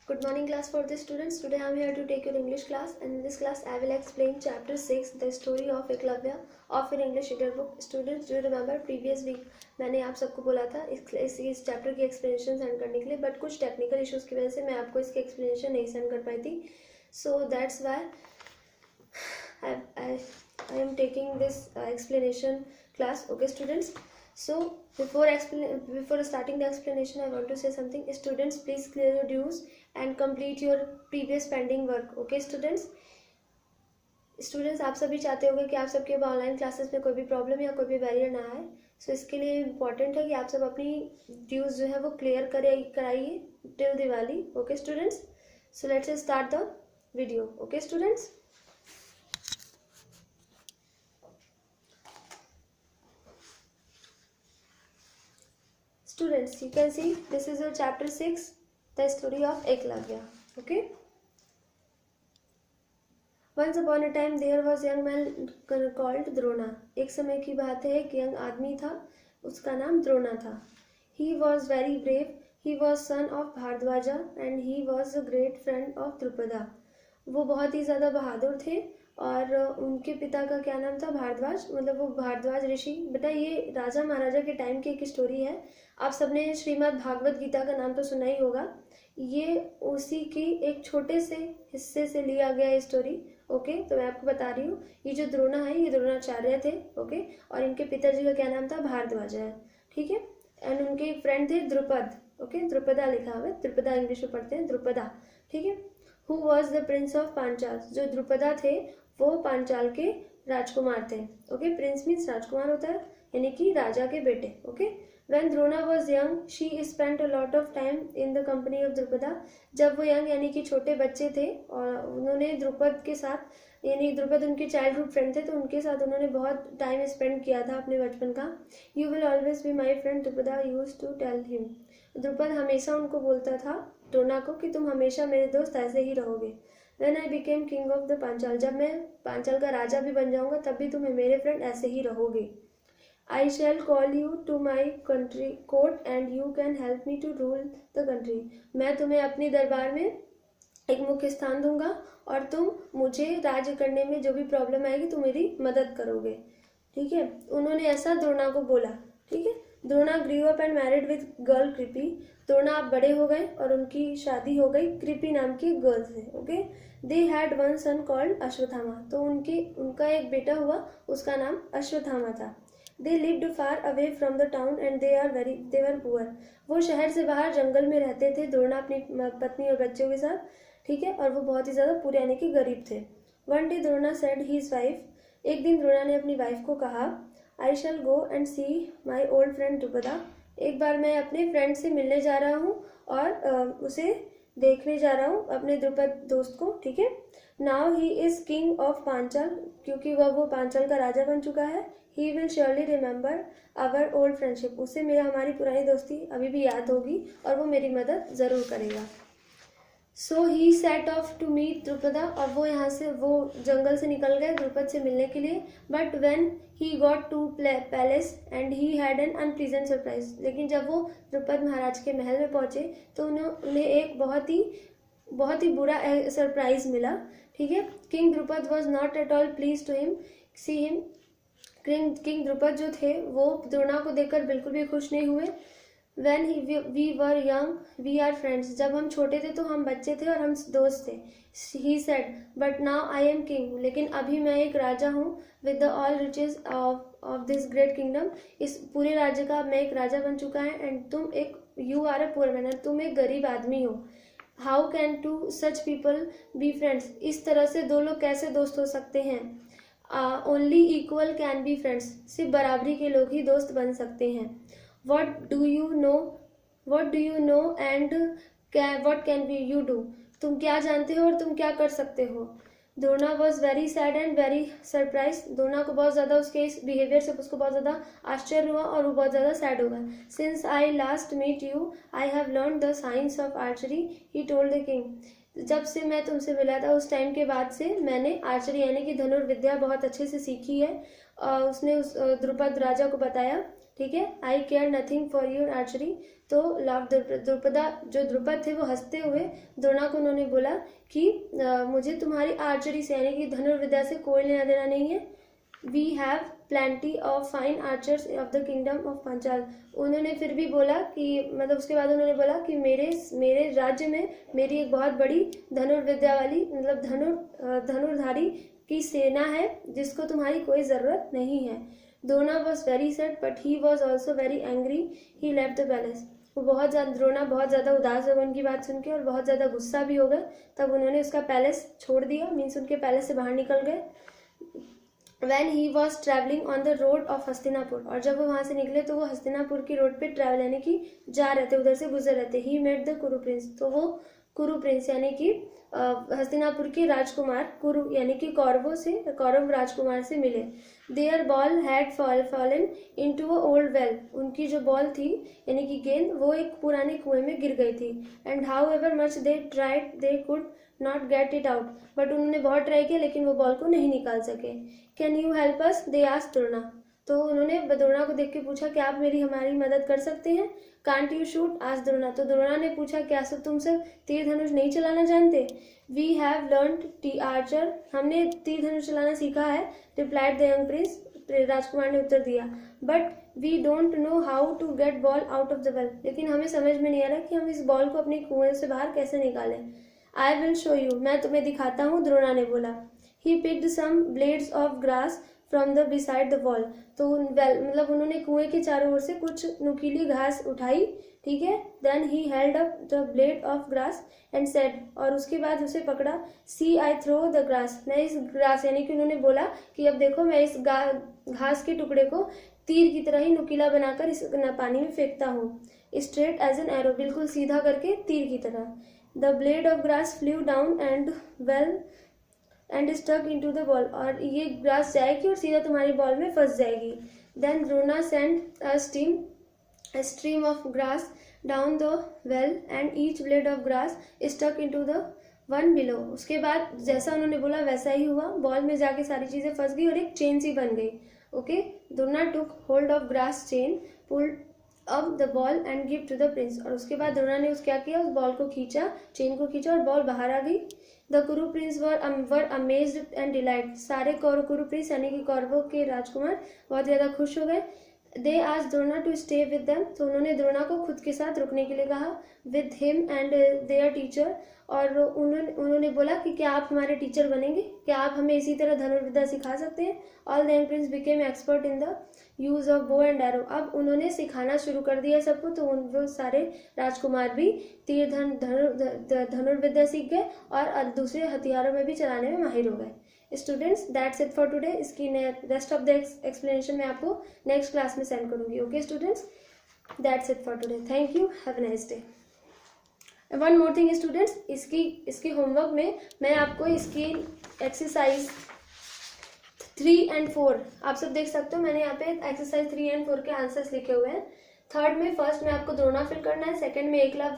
Good morning class for the students. Today I am here to take your English class, and in this class I will explain chapter 6 the story of Eklavya of an English reader book. Students, do you remember previous week मैंने आप सबको बोला था इस chapter की explanation send करने के लिए, बट कुछ टेक्निकल इश्यूज की वजह से मैं आपको इसकी एक्सप्लेनेशन नहीं सेंड कर पाई थी. So that's why I am taking this explanation class. Okay students, so before starting the explanation I want to say something. Students, please clear your dues and complete your previous pending work. Okay students, आप सभी चाहते होंगे कि आप सबके online classes में कोई भी प्रॉब्लम या कोई भी बैरियर ना आए. सो इसके लिए इम्पॉर्टेंट है कि आप सब अपनी ड्यूज जो है वो क्लियर कराइए till Diwali. Okay students, so let's start the video. Okay students, you can see this is your chapter 6, the story of Eklavya. Okay, once upon a time there was young man called Drona. एक समय की बात है, एक young आदमी था, उसका नाम द्रोणा था. He was very brave. He was son of Bhardwaja and he was a great friend of Drupada. वो बहुत ही ज़्यादा बहादुर थे और उनके पिता का क्या नाम था? भारद्वाज, मतलब वो भारद्वाज ऋषि. बेटा ये राजा महाराजा के टाइम की एक स्टोरी है. आप सबने श्रीमद् भागवत गीता का नाम तो सुना ही होगा. ये उसी की एक छोटे से हिस्से से लिया गया स्टोरी. ओके, तो मैं आपको बता रही हूँ, ये जो द्रोणा है ये द्रोणाचार्य थे. ओके, और इनके पिताजी का क्या नाम था? भारद्वाज है. ठीक है, एंड उनके एक फ्रेंड थे द्रुपद. ओके, द्रुपदा लिखा हुआ है, द्रुपदा इंग्लिश में पढ़ते हैं, द्रुपदा. ठीक है, who was the Prince of Panchal. जो द्रुपदा थे वो पांचाल के राजकुमार थे. ओके, प्रिंस मीन्स राजकुमार होता है, यानी कि राजा के बेटे. Okay, When Drona was young, she spent a lot of time in the company of Drupada. जब वो यंग यानी कि छोटे बच्चे थे और उन्होंने द्रुपद के साथ, यानी द्रुपद उनके चाइल्डहुड फ्रेंड थे, तो उनके साथ उन्होंने बहुत टाइम स्पेंड किया था अपने बचपन का. You will always be my friend, Drupada used to tell him. Drupad हमेशा उनको बोलता था, ड्रोना को, कि तुम हमेशा मेरे दोस्त ऐसे ही रहोगे. When I became king of the Panchal, जब मैं पांचाल का राजा भी बन जाऊंगा तब भी तुम्हें मेरे फ्रेंड ऐसे ही रहोगे. I shall call you to my country court and you can help me to rule the country. मैं तुम्हें अपनी दरबार में एक मुख्य स्थान दूंगा और तुम मुझे राज्य करने में जो भी प्रॉब्लम आएगी तुम मेरी मदद करोगे. ठीक है, उन्होंने ऐसा द्रोणा को बोला. ठीक है, Drona grew up and married with girl Kripi. Drona आप बड़े हो गए और उनकी शादी हो गई कृपी नाम की गर्ल से. Okay, they had one son called Ashwatthama. तो उनका एक बेटा हुआ, उसका नाम अश्वत्थामा था. They lived far away from the town and they were poor. वो शहर से बाहर जंगल में रहते थे, द्रोणा अपनी पत्नी और बच्चों के साथ. ठीक है, और वो बहुत ही ज़्यादा पूरे यानी कि गरीब थे. One day Drona said his wife. एक दिन द्रोणा ने अपनी वाइफ को कहा, I shall go and see my old friend Drupada. एक बार मैं अपने फ्रेंड से मिलने जा रहा हूँ और उसे देखने जा रहा हूँ, अपने द्रुपद दोस्त को. ठीक है, now he is king of Panchal, क्योंकि वो पांचाल का राजा बन चुका है. He will surely remember our old friendship. उसे हमारी पुरानी दोस्ती अभी भी याद होगी और वो मेरी मदद ज़रूर करेगा. So he set off to meet Drupada. और वो यहाँ से वो जंगल से निकल गए द्रुपद से मिलने के लिए. But when he got to palace and he had an unpleasant surprise. लेकिन जब वो द्रुपद महाराज के महल में पहुंचे तो उन्हें एक बहुत ही बुरा सरप्राइज मिला. ठीक है, king Drupad was not at all please to see him. King Drupad जो थे वो द्रोणा को देखकर बिल्कुल भी खुश नहीं हुए. When we were young, we are friends. जब हम छोटे थे तो हम बच्चे थे और हम दोस्त थे. He said, but now I am king. लेकिन अभी मैं एक राजा हूँ. With the all riches of this great kingdom. इस पूरे राज्य का मैं एक राजा बन चुका है. And तुम you are a poor man. तुम एक गरीब आदमी हो. How can two such people be friends? इस तरह से दो लोग कैसे दोस्त हो सकते हैं? Only equal can be friends. सिर्फ बराबरी के लोग ही दोस्त बन सकते हैं. What do you know and what can you do? तुम क्या जानते हो और तुम क्या कर सकते हो? Drona was very sad and very surprise. Drona को बहुत ज़्यादा उसके इस बिहेवियर से उसको बहुत ज़्यादा आश्चर्य हुआ और वो बहुत ज़्यादा सैड हो गया. Since I last meet you I have learn the science of archery, he told the king. जब से मैं तुमसे मिला था उस टाइम के बाद से मैंने आर्चरी यानी कि धनुर्विद्या बहुत अच्छे से सीखी है. उसने उस द्रुपद राजा को बताया. ठीक है, I care nothing for your archery. तो द्रुपदा जो द्रुपद थे वो हंसते हुए द्रोणा को उन्होंने बोला कि मुझे तुम्हारी आर्चरी से यानी कि धनुर्विद्या से कोई लेना देना नहीं है। We have plenty of fine archers of the kingdom of Panchal. उन्होंने फिर भी बोला कि मतलब उसके बाद उन्होंने बोला कि मेरे राज्य में मेरी एक बहुत बड़ी धनुर्विद्या वाली मतलब धनुर्धारी की सेना है जिसको तुम्हारी कोई ज़रूरत नहीं है। Drona was very sad but he was also very angry. He left the palace. Drona बहुत ज़्यादा उदास हो उनकी बात सुन के और बहुत ज़्यादा गुस्सा भी हो गए। तब उन्होंने उसका पैलेस छोड़ दिया, मीन्स उनके पैलेस से बाहर निकल गए। When he was traveling on the road of Hastinapur, और जब वो वहाँ से निकले तो वो हस्तिनापुर की रोड पे ट्रैवल यानी कि जा रहे थे, उधर से गुजर रहे थे। He met the कुरु प्रिंस, तो वो कुरु प्रिंस यानी कि हस्तिनापुर के राजकुमार कुरु यानी कि कौरव राजकुमार से मिले। Their ball had fallen into a old well, उनकी जो बॉल थी यानी कि गेंद वो एक पुराने कुएं में गिर गई थी। And however much they tried they could not get it out, but उन्होंने बहुत ट्राई किया लेकिन वो बॉल को नहीं निकाल सके। Can you help us? They asked Drona. तो उन्होंने द्रोणा को देख के पूछा कि आप हमारी मदद कर सकते हैं। Can't you shoot? asked Drona. तो द्रोणा ने पूछा क्या सब तुम सब तीर धनुष नहीं चलाना जानते? We have learned archer, हमने तीर धनुष चलाना सीखा है। Replied the young prince, राजकुमार ने उत्तर दिया। But we don't know how to get ball out of the well, लेकिन हमें समझ में नहीं आ रहा कि हम इस बॉल को अपने कुएं से बाहर कैसे निकालें। I will show you, मैं तुम्हें दिखाता हूँ, द्रोणा ने बोला। He picked some blades of grass from the beside the wall, तो मतलब उन्होंने कुएं के चारों ओर से कुछ नुकीली घास उठाई, ठीक है। Then he held up the blade of grass and said, और उसके बाद उसे पकड़ा। See, I throw the grass, मैं इस ग्रास यानी कि उन्होंने बोला कि अब देखो मैं इस घास के टुकड़े को तीर की तरह ही नुकीला बनाकर इस पानी में फेंकता हूँ। Straight as an arrow, बिल्कुल सीधा करके तीर की तरह। The blade of grass flew down and stuck into the ball, और ये ग्रास जाएगी और सीधा तुम्हारी बॉल में फंस जाएगी। Then Drona sent a stream of grass down the well and each blade of grass stuck into the one below। उसके बाद जैसा उन्होंने बोला वैसा ही हुआ, बॉल में जाके सारी चीजें फंस गई और एक चेन सी बन गई। Okay, Drona took hold of grass chain, pulled up the ball and give to the prince, और उसके बाद द्रोणा ने क्या किया, उस बॉल को खींचा, चेन को खींचा और बॉल बाहर आ गई। The कुरु Prince were amazed and delighted, सारे कुरु प्रिंस यानी कि कौरवों के राजकुमार बहुत ज़्यादा खुश हो गए। They asked Drona to stay with them, तो उन्होंने द्रोणा को खुद के साथ रुकने के लिए कहा। With him and their teacher, और उन्होंने बोला कि क्या आप हमारे टीचर बनेंगे, क्या आप हमें इसी तरह धनुर्विद्या सिखा सकते हैं। All the young prince became expert in the use of bow and arrow, अब उन्होंने सिखाना शुरू कर दिया सबको, तो वो सारे राजकुमार भी तीर धनुर्विद्या सीख गए और दूसरे हथियारों में भी चलाने में माहिर हो गए। Students, that's it for today. इसकी रेस्ट ऑफ द एक्सप्लेनेशन मैं आपको नेक्स्ट क्लास में सेंड करूंगी। Okay students, that's it for today. Thank you, have a nice day. One more thing students, इसकी होमवर्क में मैं आपको इसकी एक्सरसाइज 3 and 4 आप सब देख सकते हो, मैंने यहाँ पे एक्सरसाइज 3 and 4 के आंसर्स लिखे हुए हैं। थर्ड में फर्स्ट में आपको द्रोणा फिल करना है, सेकंड में एकलव्य